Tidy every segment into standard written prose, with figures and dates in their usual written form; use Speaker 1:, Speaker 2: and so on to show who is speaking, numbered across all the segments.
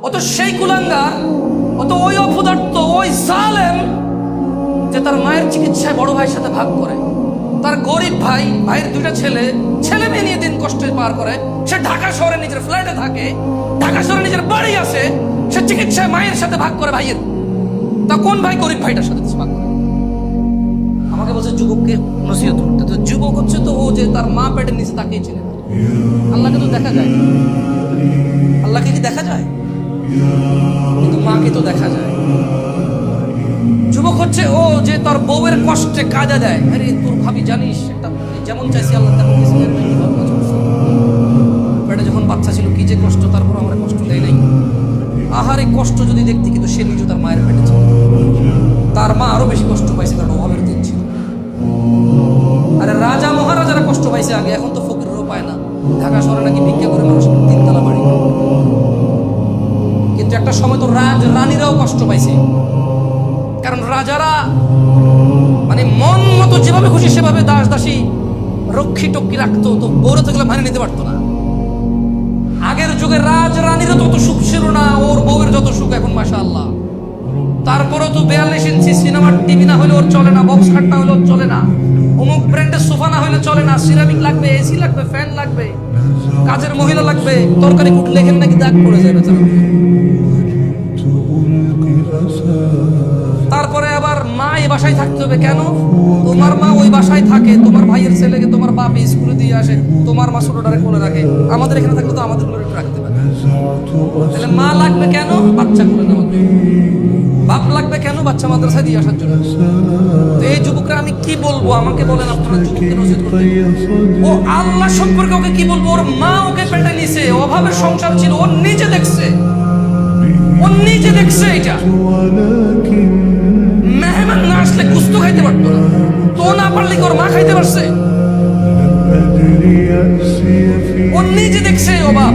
Speaker 1: ও তো সেই কুলাঙ্গার, ও তো ওই অপদার্থ, ওই জালেম যে তার মায়ের চিকিৎসায় বড় ভাইয়ের সাথে ভাগ করে। তার গরিব ভাইয়ের দুইটা ছেলে মেয়ে নিয়ে দিন কষ্টে পার করে। সে ঢাকা শহরে নিজের ফ্ল্যাটে থাকে, ঢাকা শহরে নিজের বাড়ি আছে, সে চিকিৎসায় মায়ের সাথে ভাগ করে ভাইয়ের। তা কোন ভাই গরিব ভাইটার সাথে ভাগ করে? আমাকে বলছে যুবককে নসিহত করতে। তো যুবক হচ্ছে তো ও যে তার মা পেটের নিচে তাকেই চিনে। আল্লাহকে তো দেখা যায়, আল্লাহকে কি দেখা যায়? কিন্তু মাকে তো দেখা যায়। যুবক হচ্ছে ও যে তার বউয়ের কষ্টে কাজে দেয়। আরে তোর ভাবি জানিস, একটা যেমন চাইছি আল্লাহ তেমন কিছু পেটে যখন বাচ্চা ছিল কি যে কষ্ট, তারপর আমরা কষ্ট দেয় নাই। আহারে কষ্ট যদি দেখতি, কিন্তু সে নিজে তার মায়ের পেটে ছিল। তার মা আরো বেশি কষ্ট পাইছে, কারণ অভাবের দিন ছিল। আরে রাজা মহারাজারা কষ্ট পাইছে আগে, এখন তো ফকিরও পায় না। ঢাকা শহরে নাকি ভিক্ষা করে মানুষ তিনতলা বাড়ি। কিন্তু একটা সময় তো রানীরাও কষ্ট পাইছে, কারণ রাজারা মানে মন মতো যেভাবে খুশি সেভাবে দাসী রক্ষী টক্ষী রাখতো, তো বউরে তো গেলে মানিয়ে নিতে পারতো না। আগের যুগে রানীরা তত সুখ ছিল না ওর বউয়ের যত সুখ এখন, মাশাআল্লাহ। তারপরেও তো 42 ইঞ্চি সিনেমার টিভি না হলে ওর চলে না, বক্স খাট না হলে ওর চলে না, অমুক ব্র্যান্ডের সোফা না হলে চলে না, সিরামিক লাগবে, এসি লাগবে, ফ্যান লাগবে, কাজের মহিলা লাগবে। তরকারি কুট লেখেন নাকি দাগ পড়ে যাবে। তারপরে আবার মা এই বাসায় থাকতে হবে কেন? তোমার মা ওই বাসায় থাকে, তোমার ভাইয়ের ছেলেকে তোমার বাপ স্কুলে দিয়ে আসে, তোমার মা ছোটটারে কোলে রাখে। আমাদের এখানে থাকলে তো আমাদের কোলে রাখতে পারে। তাহলে মা লাগবে কেন? বাচ্চা কোলে নেওয়ার জন্য। বাপ লাগবে কেন? বাচ্চা মাদ্রাসায় দিয়ে আসার জন্য। তো এই যুবকরা আমি কি বলবো? আমাকে বলেন আপনারা যুবককে নসিহত করতে। ও আল্লাহ সম্পর্কে ওকে কি বলবো? ওর মা ওকে পেটে নিছে, অভাবের সংসার ছিল, ও নিজে দেখছে, এটা। মেহমান না আসলে কুস্ত খাইতে পারতো না, তো না পারলে ওর মা খাইতে পারছে? ও নিজে দেখছে অভাব,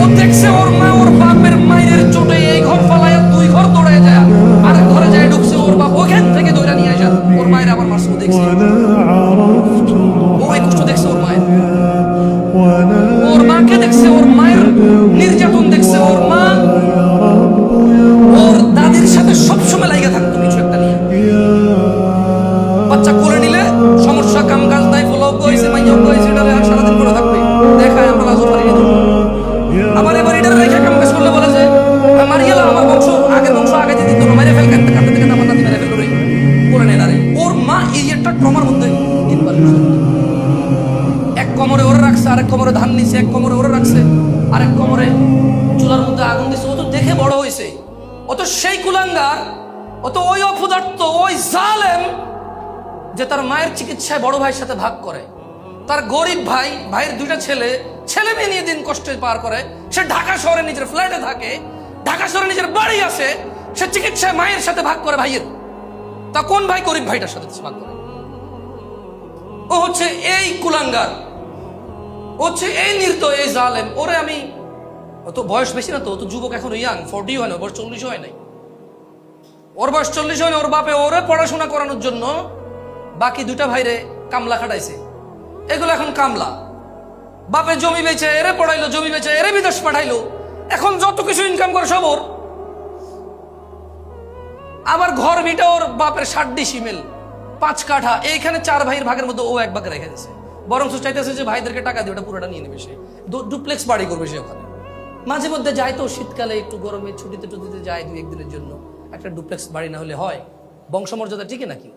Speaker 1: ও দেখছে ওর মা ওর বাপের মায়ের চোটে এই ঘর ফালায় 2 ঘর দৌড়ায় যায়, আরেক ঘরে যায় ঢুকছে, ওর বাপ ওখান থেকে দৌড়া নিয়ে আসা ওর মায়ের আবার মারছে। দেখছে ও এই কষ্ট দেখছে ওর মায়ের, ওর মাকে দেখছে, ওর মায়ের নির্যাতন দেখছে। ওর মা ওর দাদির সাথে সবসময় লাগিয়ে থাকতো কিছু একটা নিয়ে। বাচ্চা কোলে নিলে সমস্যা, কাম কাজ নাই, ফলো হয়েছে, মাইয়া হয়েছে, এটা আর সারাদিন করে থাকবে, দেখায় আমরা লাজু পারি না। আবার এবার এটা রেখে কাম কাজ করলে বলে যে মারিয়ে গেল, আমার বংশ আগের বংশ আগে দিয়ে দিত, মাইরে ফেল কাঁদতে কাঁদতে থেকে আমার দাদি মেরে ফেল রে কোলে নেয় না রে। ওর মা এই একটা ট্রমার মধ্যে 3 বার এক কোমরে ওরে রাখছে, আরেক কোমরে ধান নিছে, এক কোমরে ওরে রাখছে, আরেক কোমরে চুলার মধ্যে আগুন দিছে। ও তো দেখে বড় হয়েছে, ও তো সেই কুলাঙ্গার, ও তো ওই অপদার্থ, ওই জালেম যে তার মায়ের চিকিৎসায় বড় ভাইয়ের সাথে ভাগ করে। তার গরিব ভাইয়ের দুইটা ছেলে মেয়ে নিয়ে দিন কষ্টে পার করে। সে ঢাকা শহরে নিজের ফ্ল্যাটে থাকে, ঢাকা শহরে নিজের বাড়ি আছে, সে চিকিৎসায় মায়ের সাথে ভাগ করে ভাইয়ের। তা কোন ভাই গরিব ভাইটার সাথে ভাগ করে? ও হচ্ছে এই কুলাঙ্গার, ও হচ্ছে এই নির্দয়, এই জালেম। ওরে আমি, ও তো বয়স বেশি না, তো ও তো যুবক, এখন ইয়াং, 40 হয় না, বয়স 40 হয় নাই। ওর বয়স 40 হয় না। ওর বাপে ওরে পড়াশোনা করানোর জন্য বাকি 2টা ভাইরে কামলা খাটাইছে। এগুলো এখন কামলা। বাপে জমি বেচে এরে পড়াইলো, জমি বেচে এরে বিদেশ পাঠাইলো। এখন যত কিছু ইনকাম করে সব ওর। আবার ঘর ভিটা ওর বাপের 60 ডিসিমেল 5 কাঠা, এইখানে 4 ভাইয়ের ভাগের মধ্যে ও 1 ভাগে রেখে দিয়েছে। বরং চাইতেছে যে ভাইদেরকে টাকা দিয়ে ওটা পুরোটা নিয়ে নেবে, সে ডুপ্লেক্স বাড়ি করবে সে ওখানে। মাঝে মধ্যে যায় তো শীতকালে একটু গরমে ছুটিতে যায় 2-1 দিনের জন্য। একটা ডুপ্লেক্স বাড়ি না হলে হয়? বংশমর্যাদা টিকে নাকি?